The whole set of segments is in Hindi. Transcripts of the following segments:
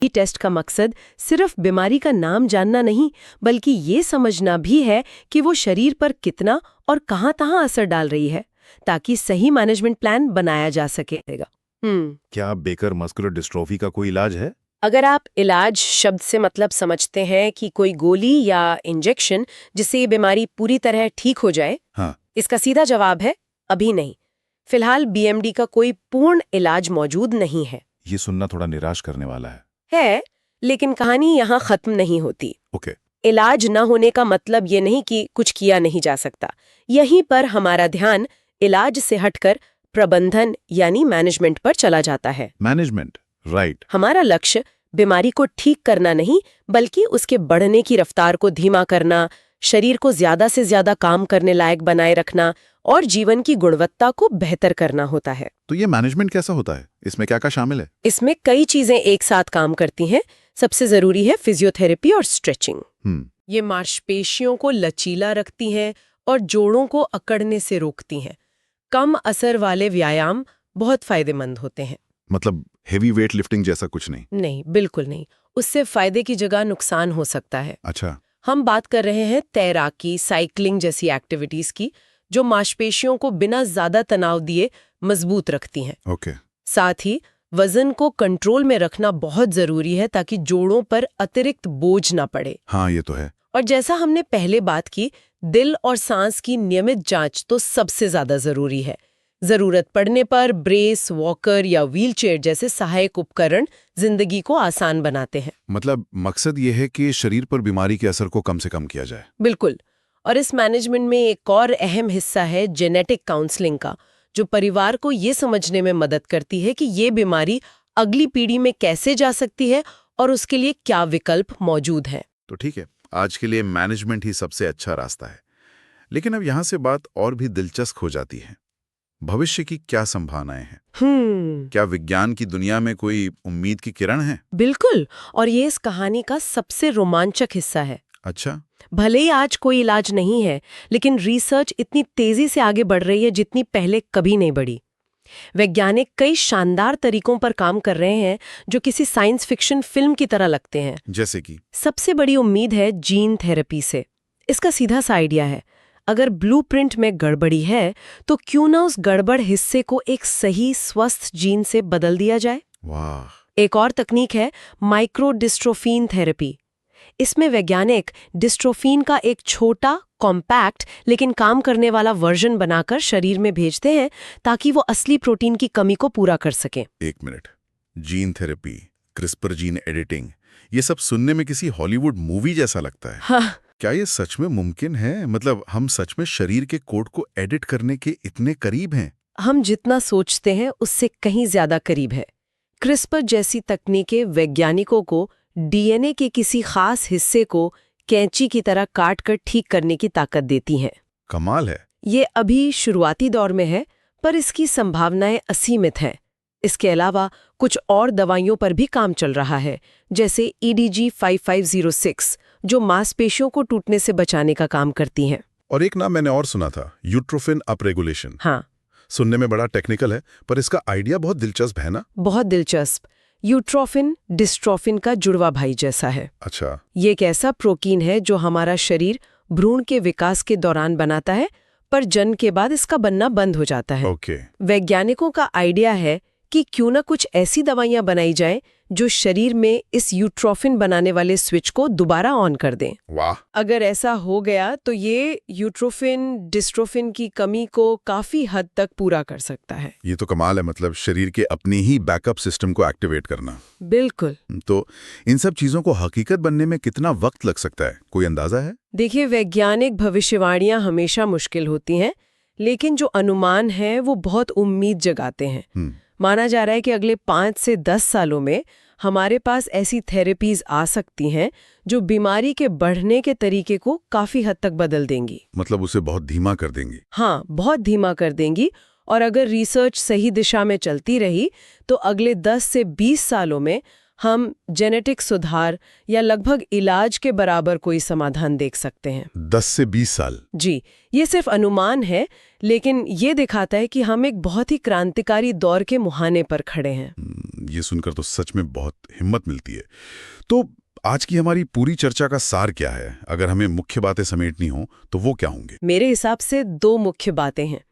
ये टेस्ट का मकसद सिर्फ बीमारी का नाम जानना नहीं, बल्कि ये समझना भी है कि वो शरीर पर कितना और कहाँ-कहाँ असर डाल रही है, ताकि सही मैनेजमेंट प्लान बनाया जा सकेगा। क्या बेकर मस्कुलर डिस्ट्रोफी का कोई इलाज है? अगर आप इलाज शब्द से मतलब समझते हैं कि कोई गोली या इंजेक्शन जिससे ये बीमारी पूरी तरह ठीक हो जाए, हाँ। इसका सीधा जवाब है अभी नहीं। फिलहाल बीएमडी का कोई पूर्ण इलाज मौजूद नहीं है। ये सुनना थोड़ा निराश करने वाला है। लेकिन कहानी यहाँ खत्म नहीं होती। ओके। इलाज न होने का मतलब ये नहीं कि कुछ किया नहीं जा सकता। यहीं पर हमारा ध्यान इलाज से हटकर प्रबंधन यानी मैनेजमेंट पर चला जाता है। Management, right. हमारा लक्ष्य बीमारी को ठीक करना नहीं, बल्कि उसके बढ़ने की रफ्तार को धीमा करना, शरीर को ज्यादा से ज्यादा काम करने लायक बनाए रखना और जीवन की गुणवत्ता को बेहतर करना होता है। तो ये मैनेजमेंट कैसा होता है? इसमें क्या क्या शामिल है? इसमें कई चीजें एक साथ काम करती हैं। सबसे जरूरी है फिजियोथेरेपी और स्ट्रेचिंग। ये मांसपेशियों को लचीला रखती हैं और जोड़ों को अकड़ने से रोकती हैं। कम असर वाले व्यायाम बहुत फायदेमंद होते हैं। मतलब हेवी वेट लिफ्टिंग जैसा कुछ नहीं? नहीं, बिल्कुल नहीं। उससे फायदे की जगह नुकसान हो सकता है। अच्छा। हम बात कर रहे हैं तैराकी, साइकिलिंग जैसी एक्टिविटीज की, जो मांसपेशियों को बिना ज्यादा तनाव दिए मजबूत रखती हैं। ओके। साथ ही वजन को कंट्रोल में रखना बहुत जरूरी है, ताकि जोड़ों पर अतिरिक्त बोझ ना पड़े। हाँ, ये तो है। और जैसा हमने पहले बात की, दिल और सांस की नियमित जांच तो सबसे ज्यादा जरूरी है। जरूरत पड़ने पर ब्रेस, वॉकर या व्हीलचेयर जैसे सहायक उपकरण जिंदगी को आसान बनाते हैं। मतलब मकसद ये है कि शरीर पर बीमारी के असर को कम से कम किया जाए। बिल्कुल। और इस मैनेजमेंट में एक और अहम हिस्सा है जेनेटिक काउंसलिंग का, जो परिवार को ये समझने में मदद करती है कि ये बीमारी अगली पीढ़ी में कैसे जा सकती है और उसके लिए क्या विकल्प मौजूद हैं। तो ठीक है, आज के लिए मैनेजमेंट ही सबसे अच्छा रास्ता है। लेकिन अब यहाँ से बात और भी दिलचस्प हो जाती है। भविष्य की क्या संभावनाएं हैं? क्या विज्ञान की दुनिया में कोई उम्मीद की किरण है? बिल्कुल। और ये इस कहानी का सबसे रोमांचक हिस्सा है। अच्छा। भले ही आज कोई इलाज नहीं है, लेकिन रिसर्च इतनी तेजी से आगे बढ़ रही है जितनी पहले कभी नहीं बढ़ी। वैज्ञानिक कई शानदार तरीकों पर काम कर रहे हैं जो किसी साइंस फिक्शन फिल्म की तरह लगते हैं। जैसे कि? सबसे बड़ी उम्मीद है जीन थेरेपी से। इसका सीधा सा आइडिया है, अगर ब्लूप्रिंट में गड़बड़ी है तो क्यों ना उस गड़बड़ हिस्से को एक सही स्वस्थ जीन से बदल दिया जाए। वाह। एक और तकनीक है माइक्रो डिस्ट्रोफिन थेरेपी। इसमें वैज्ञानिक डिस्ट्रोफिन का एक छोटा, कॉम्पैक्ट लेकिन काम करने वाला वर्जन बनाकर शरीर में भेजते हैं, ताकि वो असली प्रोटीन की कमी को पूरा कर सकें। एक minute, gene therapy, CRISPR gene editing, ये सब सुनने में किसी हॉलीवुड मूवी जैसा लगता है। हाँ। क्या ये सच में मुमकिन है? मतलब हम सच में शरीर के कोड को एडिट करने के इतने करीब हैं? हम जितना सोचते हैं उससे कहीं ज्यादा करीब है। क्रिस्पर जैसी तकनीकें वैज्ञानिकों को डीएनए के किसी खास हिस्से को कैंची की तरह काट कर ठीक करने की ताकत देती हैं। कमाल है। ये अभी शुरुआती दौर में है, पर इसकी संभावनाएं असीमित हैं। इसके अलावा कुछ और दवाइयों पर भी काम चल रहा है, जैसे EDG 5506, जो मांसपेशियों को टूटने से बचाने का काम करती हैं। और एक नाम मैंने और सुना था, यूट्रोफिन अपरेगुलेशन। हाँ। सुनने में बड़ा टेक्निकल है, पर इसका आइडिया बहुत दिलचस्प है ना? बहुत दिलचस्प। यूट्रोफिन डिस्ट्रोफिन का जुड़वा भाई जैसा है। अच्छा। ये एक ऐसा प्रोटीन है जो हमारा शरीर भ्रूण के विकास के दौरान बनाता है, पर जन्म के बाद इसका बनना बंद हो जाता है। ओके। वैज्ञानिकों का आइडिया है कि क्यों ना कुछ ऐसी दवाइयां बनाई जाएं जो शरीर में इस यूट्रोफिन बनाने वाले स्विच को दोबारा ऑन कर दें। वाह। अगर ऐसा हो गया तो ये यूट्रोफिन डिस्ट्रोफिन की कमी को काफी हद तक पूरा कर सकता है। ये तो कमाल है, मतलब शरीर के अपनी ही बैकअप सिस्टम को एक्टिवेट करना। बिल्कुल। तो इन सब चीजों को हकीकत बनने में कितना वक्त लग सकता है, कोई अंदाजा है? देखिए, वैज्ञानिक भविष्यवाणियां हमेशा मुश्किल होती हैं, लेकिन जो अनुमान है वो बहुत उम्मीद जगाते हैं। माना जा रहा है कि अगले 5 से 10 सालों में हमारे पास ऐसी थेरेपीज आ सकती हैं जो बीमारी के बढ़ने के तरीके को काफी हद तक बदल देंगी। मतलब उसे बहुत धीमा कर देंगी? हाँ, बहुत धीमा कर देंगी। और अगर रिसर्च सही दिशा में चलती रही तो अगले 10 से 20 सालों में हम जेनेटिक सुधार या लगभग इलाज के बराबर कोई समाधान देख सकते हैं। 10 से 20 साल। जी, ये सिर्फ अनुमान है, लेकिन ये दिखाता है कि हम एक बहुत ही क्रांतिकारी दौर के मुहाने पर खड़े हैं। ये सुनकर तो सच में बहुत हिम्मत मिलती है। तो आज की हमारी पूरी चर्चा का सार क्या है? अगर हमें मुख्य बातें समेटनी हो तो वो क्या होंगे? मेरे हिसाब से 2 मुख्य बातें हैं।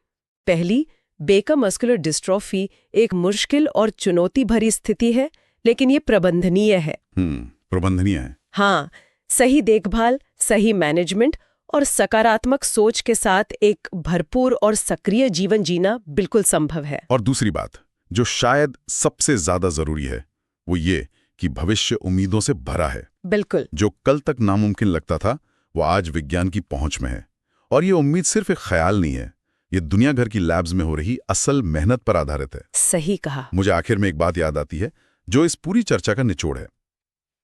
पहली, बेकर मस्कुलर डिस्ट्रॉफी एक मुश्किल और चुनौती भरी स्थिति है, लेकिन ये प्रबंधनीय है। प्रबंधनीय है। हाँ, सही देखभाल, सही मैनेजमेंट और सकारात्मक सोच के साथ एक भरपूर और सक्रिय जीवन जीना बिल्कुल संभव है। और दूसरी बात, जो शायद सबसे ज्यादा जरूरी है, वो ये कि भविष्य उम्मीदों से भरा है। बिल्कुल। जो कल तक नामुमकिन लगता था, वो आज विज्ञान की पहुंच में है। और ये उम्मीद सिर्फ एक ख्याल नहीं है, ये दुनिया भर की लैब्स में हो रही असल मेहनत पर आधारित है। सही कहा। मुझे आखिर में एक बात याद आती है, जो इस पूरी चर्चा का निचोड़ है।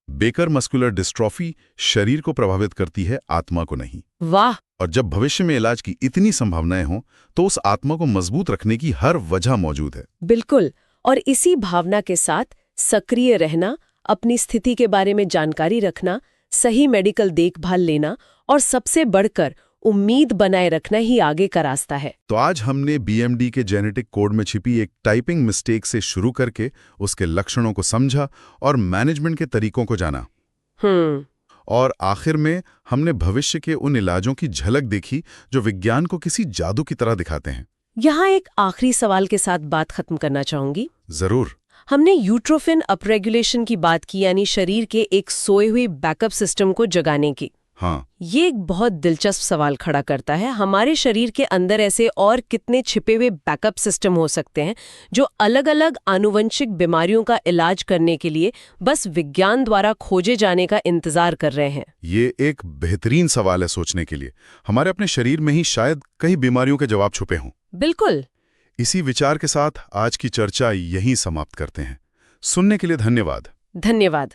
बेकर मस्कुलर डिस्ट्रॉफी शरीर को प्रभावित करती है, आत्मा को नहीं। वाह! और जब भविष्य में इलाज की इतनी संभावनाएं हों, तो उस आत्मा को मजबूत रखने की हर वजह मौजूद है। बिल्कुल। और इसी भावना के साथ सक्रिय रहना, अपनी स्थिति के बारे में जानकारी रखना, सही मेडिकल देखभाल लेना और सबसे बढ़कर उम्मीद बनाए रखना ही आगे का रास्ता है। तो आज हमने बीएमडी के जेनेटिक कोड में छिपी एक टाइपिंग मिस्टेक से शुरू करके उसके लक्षणों को समझा और मैनेजमेंट के तरीकों को जाना। और आखिर में हमने भविष्य के उन इलाजों की झलक देखी जो विज्ञान को किसी जादू की तरह दिखाते हैं। यहाँ एक आखिरी सवाल के साथ बात खत्म करना चाहूंगी। जरूर। हमने यूट्रोफिन अपरेगुलेशन की बात की, यानी शरीर के एक सोए हुए बैकअप सिस्टम को जगाने की। हाँ, ये एक बहुत दिलचस्प सवाल खड़ा करता है। हमारे शरीर के अंदर ऐसे और कितने छिपे हुए बैकअप सिस्टम हो सकते हैं जो अलग अलग आनुवंशिक बीमारियों का इलाज करने के लिए बस विज्ञान द्वारा खोजे जाने का इंतजार कर रहे हैं? ये एक बेहतरीन सवाल है सोचने के लिए। हमारे अपने शरीर में ही शायद कई बीमारियों के जवाब छुपे हों। बिल्कुल। इसी विचार के साथ आज की चर्चा यहीं समाप्त करते हैं। सुनने के लिए धन्यवाद। धन्यवाद।